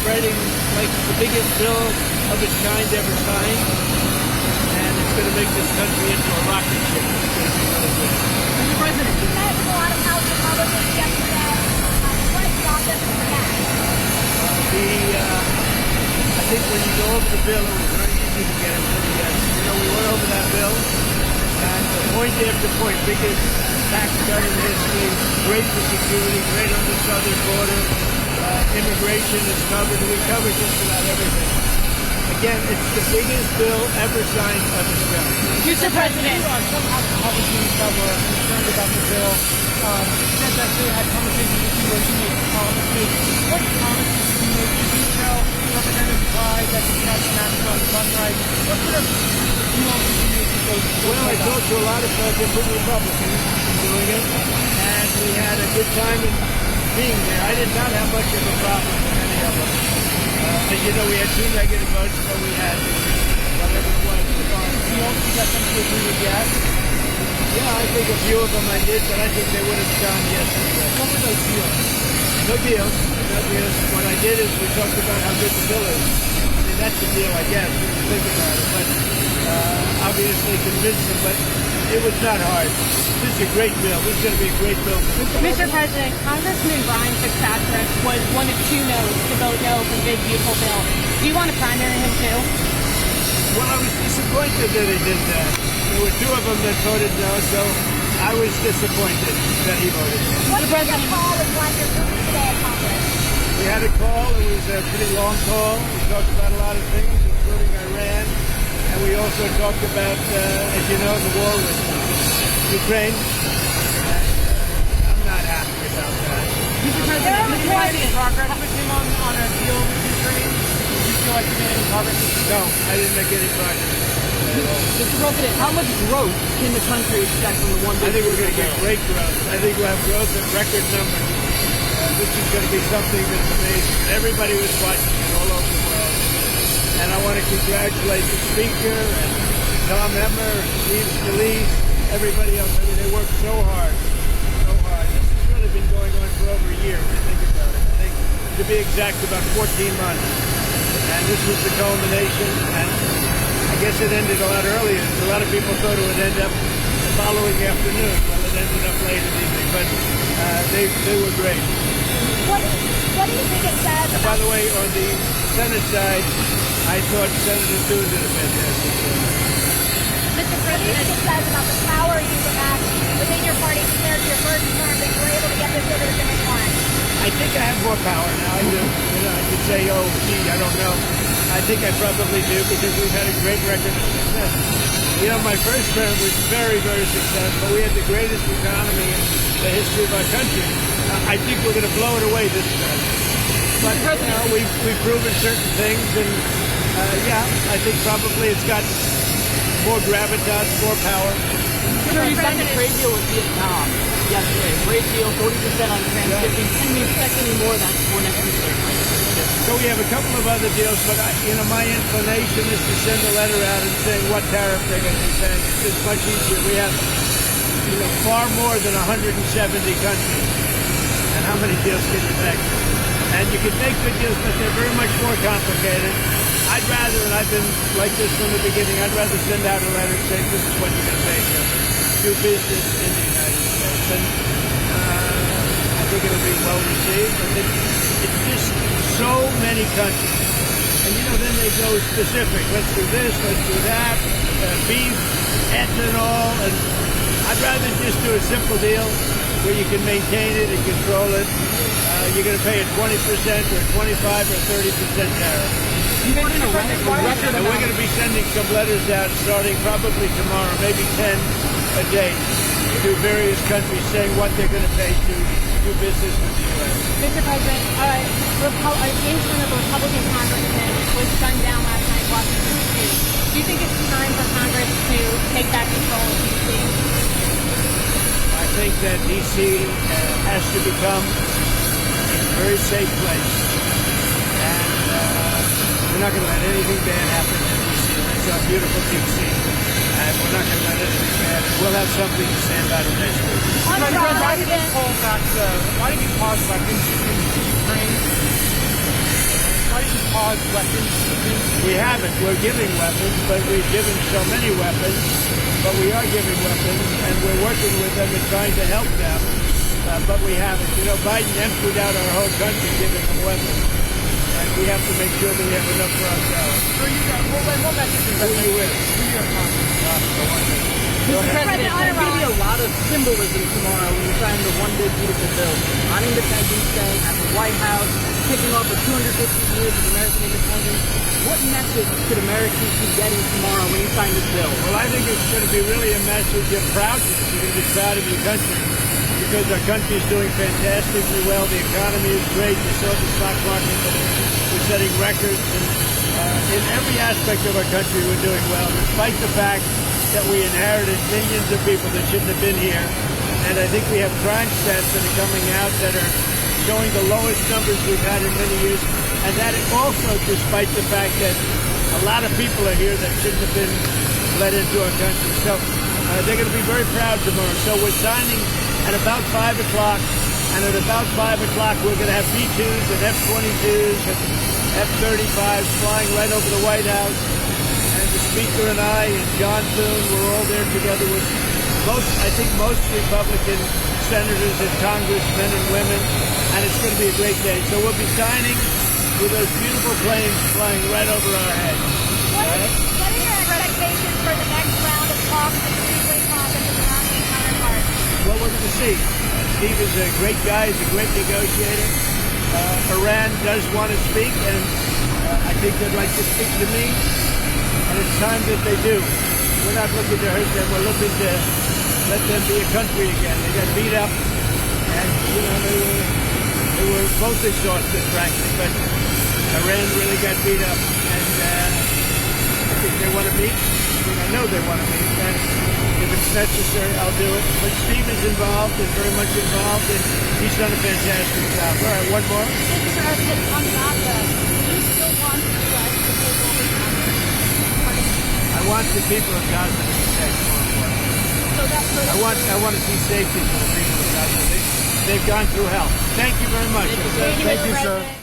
celebrating like the biggest bill of its kind ever signed, and it's going to make this country into a rocket ship. It's going to be really good. Mr. President, You met with a lot of House Republicans yesterday. What is the office for that? I think when you go over the bill, it was very easy to get into the yes. You know, we went over that bill, and point after point, biggest tax cut in history, great for security, great on the southern border, immigration is covered. We covered just about everything. Again, it's the biggest bill ever signed by this government. Mr. President, Some House Republicans that were concerned about the bill said that they had conversations with you where you made promises. What promises did you make? Did you tell Representative Clyde that the tax max on gun rights? What sort of deals did you make with those? Well, I talked to a lot of different Republicans doing it, and we had a good time in being there. I did not have much of a problem with any of them. As you know, we had 2 negative votes, but we had whatever it was. You also got them to agree with yes? Yeah, I think a few of them I did, but I think they would have gone yes anyway. What were those deals? No deal. No deal. What I did is we talked about how good the bill is. I mean, that's the deal, I guess, when you think about it. But obviously convinced them, but it was not hard. This is a great bill. This is going to be a great bill. Mr. President, Congressman Brian Fitzpatrick was one of 2 no's to vote no for the big beautiful bill. Do you want to primary him too? Well, I was disappointed that they did that. There were 2 of them that voted no, so I was disappointed that he voted no. What did you call with one your group today at Congress? We had a call. It was a pretty long call. We talked about a lot of things, including Iran. And we also talked about, as you know, the war with Ukraine. And I'm not happy about that. Mr. President, Did you make any progress with him on a deal with Ukraine? Did you feel like you made any progress? No, I didn't make any progress at all. Mr. President, how much growth can the country expect from the one I think we're going to get great growth. I think we'll have growth at record numbers. This is going to be something that's amazing. Everybody was watching it all over the world. And I want to congratulate the Speaker and Tom Emmer, Steve Scalise, everybody else. I mean, they worked so hard, so hard. This has really been going on for over a year, when you think about it. I think, to be exact, about 14 months. And this was the culmination, and I guess it ended a lot earlier. A lot of people thought it would end up the following afternoon. Well, it ended up late in the evening, but they were great. What do you think it says? And by the way, on the Senate side, I thought Senator Thune did a fantastic job. Mr. President, what do you think it says about the power you have within your party compared to your first term that you were able to get this over the finish line? I think I have more power now. I do. You know, I could say, oh, gee, I don't know. I think I probably do because we've had a great record of success. You know, my first term was very, very successful. We had the greatest economy in the history of our country. I think we're going to blow it away this time. But, you know, we've proven certain things, and, yeah, I think probably it's got more gravitas, more power. You signed a trade deal with Vietnam yesterday. Great deal, 40% on trans-shipping. Can we expect any more of that for next year? So we have a couple of other deals, but my inclination is to send a letter out and say what tariff they're going to be paying. It's just much easier. We have, far more than 170 countries. And how many deals can you make? And you can make good deals, but they're very much more complicated. I'd rather, and I've been like this from the beginning, I'd rather send out a letter saying this is what you're going to pay to do business in the United States. And I think it'll be well received. I think it's just so many countries. And then they go specific. Let's do this, let's do that, beef, ethanol, and I'd rather just do a simple deal where you can maintain it and control it. You're going to pay a 20% or 25 or 30% tariff. You mentioned a record And we're going to be sending some letters out starting probably tomorrow, maybe 10 a day, to various countries saying what they're going to pay to do business with the U.S. Mr. President, impeachment of a Republican congressman was gunned down last night in Washington, D.C. Do you think it's time for Congress to take back control of D.C.? I think that D.C. has to become a very safe place. And we're not going to let anything bad happen in D.C. It's our beautiful D.C. And we're not going to let anything bad. We'll have something to stand out of next week. Why did you pause back in Ukraine? why did you pause weapons? We haven't. We're giving weapons, but we've given so many weapons. But we are giving weapons, and we're working with them and trying to help them. But we haven't. You know, Biden emptied out our whole country giving them weapons. And we have to make sure that we have enough for ourselves. So you got, what message is Who that? are you with? Who are you Mr. President, President, there's going to be a lot of symbolism tomorrow when you sign the one big beautiful bill. On Independence Day, at the White House, kicking off with 250 years of American independence. What message should Americans be getting tomorrow when you sign this bill? Well, I think it's going to be really a message of proudness. You're going to be proud of your country because our country is doing fantastically well. The economy is great. You saw the stock market. We're setting records. And in every aspect of our country, we're doing well, despite the fact that we inherited millions of people that shouldn't have been here. And I think we have crime stats that are coming out that are showing the lowest numbers we've had in many years. And that also despite the fact that a lot of people are here that shouldn't have been let into our country. So they're going to be very proud tomorrow. So we're signing at about 5 o'clock. And at about 5 o'clock, we're going to have B-2s and F-22s and F-35s flying right over the White House. And the Speaker and I and John Thune, we're all there together with most Republican senators and congressmen and women. And it's going to be a great day. So we'll be signing with those beautiful planes flying right over our heads. What are your expectations for the next round of talks and three-way talks with Iranian counterparts? Well, we're going to see. Steve is a great guy. He's a great negotiator. Iran does want to speak, and I think they'd like to speak to me. And it's time that they do. We're not looking to hurt them. We're looking to let them be a country again. They got beat up, and you know they were both exhausted, frankly. But Iran really got beat up, and I think they want to meet. I mean, I know they want to meet. And if it's necessary, I'll do it. But Steve is involved and very much involved, and he's done a fantastic job. All right, one more. Mr. President, on Gaza, do you still want the U.S. to take over Gaza? I want the people of Gaza to be safe. I want to see safety for the people of Gaza. They've gone through hell. Thank you very much. Thank you, Thank you, Mr. sir. President.